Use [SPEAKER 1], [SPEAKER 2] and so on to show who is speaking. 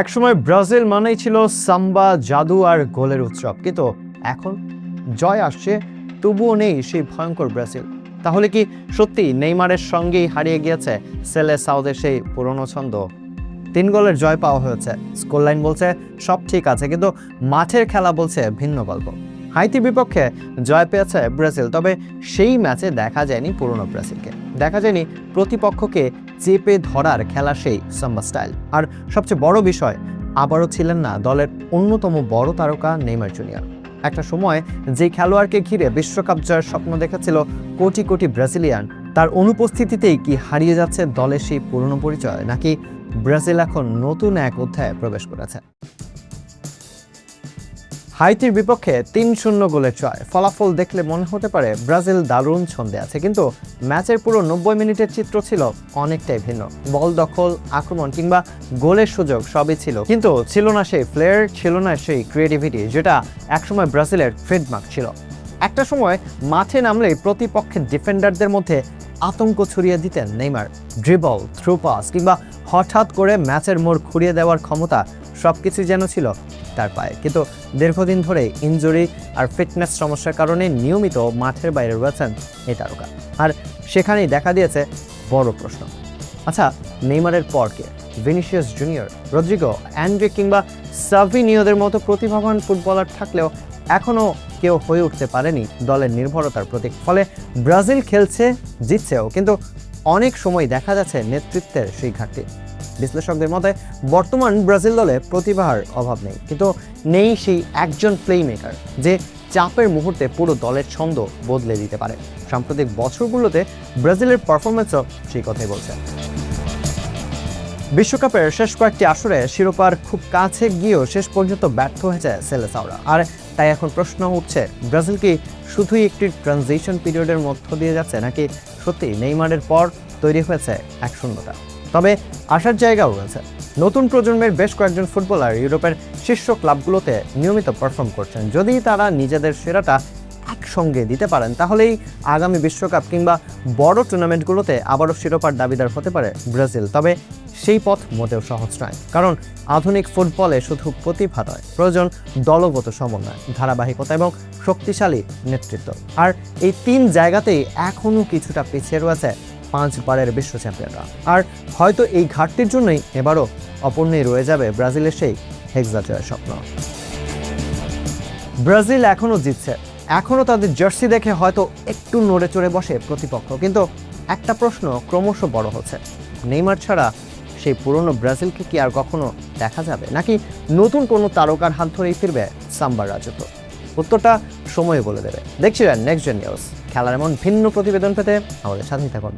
[SPEAKER 1] একসময় ব্রাজিল মানেই ছিল সাম্বা, জাদু আর গোলের উৎসব, কিন্তু এখন জয় আসছে তবুও নেই সেই ভয়ঙ্কর ব্রাজিল। তাহলে কি সত্যি নেইমারের সঙ্গেই হারিয়ে গিয়েছে সেলেসাওদের সেই পুরনো ছন্দ? 3 গোলের জয় পাওয়া হয়েছে, স্কোরলাইন বলছে সব ঠিক আছে, কিন্তু মাঠের খেলা বলছে ভিন্ন গল্প। হাইতির বিপক্ষে জয় পেয়েছে ব্রাজিল, তবে সেই ম্যাচে দেখা যায়নি পুরনো ব্রাজিলকে, দেখা যায়নি প্রতিপক্ষকে চেপে ধরার খেলা সেই সাম্বা স্টাইল। আর সবচেয়ে বড় বিষয়, আবারও ছিলেন না দলের অন্যতম বড় তারকা নেইমার জুনিয়র। একটা সময় যে খেলোয়াড়কে ঘিরে বিশ্বকাপ জয়ের স্বপ্ন দেখেছিল কোটি কোটি ব্রাজিলিয়ান, তার অনুপস্থিতিতেই কি হারিয়ে যাচ্ছে দলের সেই পুরনো পরিচয়, নাকি ব্রাজিল এখন নতুন এক অধ্যায়ে প্রবেশ করেছে? হাইতির বিপক্ষে 3-0 গোলের জয় ফলাফল দেখলে মনে হতে পারে ব্রাজিল দারুণ ছন্দে আছে, কিন্তু ম্যাচের পুরো 90 মিনিটের চিত্র ছিল অনেকটাই ভিন্ন। বল দখল, আক্রমণ কিংবা গোলের সুযোগ সবই ছিল, কিন্তু ছিল না সেই ফ্লেয়ার, ছিল না সেই ক্রিয়েটিভিটি যেটা একসময় ব্রাজিলের ট্রেডমার্ক ছিল। একটা সময় মাঠে নামলেই প্রতিপক্ষের ডিফেন্ডারদের মধ্যে আতঙ্ক ছড়িয়ে দিতেন নেইমার। ড্রিবল, থ্রু পাস কিংবা হঠাৎ করে ম্যাচের মোড় ঘুরিয়ে দেওয়ার ক্ষমতা সবকিছু যেন ছিল তার পায়ে। কিন্তু দীর্ঘদিন ধরে ইনজুরি আর ফিটনেস সমস্যার কারণে নিয়মিত মাঠের বাইরে রয়েছেন এই তারকা, আর সেখানেই দেখা দিয়েছে বড় প্রশ্ন। আচ্ছা, নেইমারের পর কে? ভিনিসিয়াস জুনিয়র, রদ্রিগো, অ্যান্ড্রিক কিংবা সাভিনিওদের মতো প্রতিভাবান ফুটবলার থাকলেও এখনও কেউ হয়ে উঠতে পারেনি দলের নির্ভরতার প্রতীক। ফলে ব্রাজিল খেলছে, জিতছেও, কিন্তু অনেক সময় দেখা যাচ্ছে নেতৃত্বের সেই ঘাটতি। বিশ্লেষকদের মতে বর্তমান ব্রাজিল দলে প্রতিভার অভাব নেই, কিন্তু নেই সেই একজন প্লেমেকার যে চাপের মুহূর্তে পুরো দলের ছন্দ বদলে দিতে পারে। সাম্প্রতিক বছরগুলোতে ব্রাজিলের পারফরমেন্সও সেই কথাই বলছে। বিশ্বকাপের শেষ কয়েকটি আসরে শিরোপার খুব কাছে গিয়েও শেষ পর্যন্ত ব্যর্থ হয়েছে সেলেসাওরা। আর তাই এখন প্রশ্ন উঠছে, ব্রাজিল কি শুধুই একটি ট্রানজিশন পিরিয়ডের মধ্য দিয়ে যাচ্ছে, নাকি সত্যি নেইমারের পর তৈরি হয়েছে এক শূন্যতা? তবে আসার জায়গাও রয়েছে। নতুন প্রজন্মের বেশ কয়েকজন ফুটবলার ইউরোপের শীর্ষ ক্লাবগুলোতে নিয়মিত পারফর্ম করছেন। যদি তারা নিজেদের সেরাটা একসঙ্গে দিতে পারেন, তাহলেই আগামী বিশ্বকাপ কিংবা বড় টুর্নামেন্টগুলোতে আবারও শিরোপার দাবিদার হতে পারে ব্রাজিল। তবে সেই পথ মোটেও সহজ নয়, কারণ আধুনিক ফুটবলে শুধু প্রতিভা নয়, প্রয়োজন দলগত সমন্বয়, ধারাবাহিকতা এবং শক্তিশালী নেতৃত্ব। আর এই 3 জায়গাতেই এখনও কিছুটা পিছিয়ে রয়েছে 5 বারের বিশ্ব চ্যাম্পিয়নরা। আর হয়তো এই ঘাটতির জন্যই এবারও অপূর্ণই রয়ে যাবে ব্রাজিলের সেই হেক্সা জয়ের স্বপ্ন। ব্রাজিল এখনও জিতছে, এখনও তাদের জার্সি দেখে হয়তো একটু নড়ে চড়ে বসে প্রতিপক্ষ, কিন্তু একটা প্রশ্ন ক্রমশ বড় হচ্ছে, নেইমার ছাড়া সেই পুরনো ব্রাজিলকে কি আর কখনো দেখা যাবে, নাকি নতুন কোনো তারকার হাত ধরেই ফিরবে সাম্বার রাজত্ব? উত্তরটা সময় বলে দেবে। দেখছিলেন নেক্সট জেন নিউজ। খেলার এমন ভিন্ন প্রতিবেদন পেতে আমাদের সাথেই থাকুন।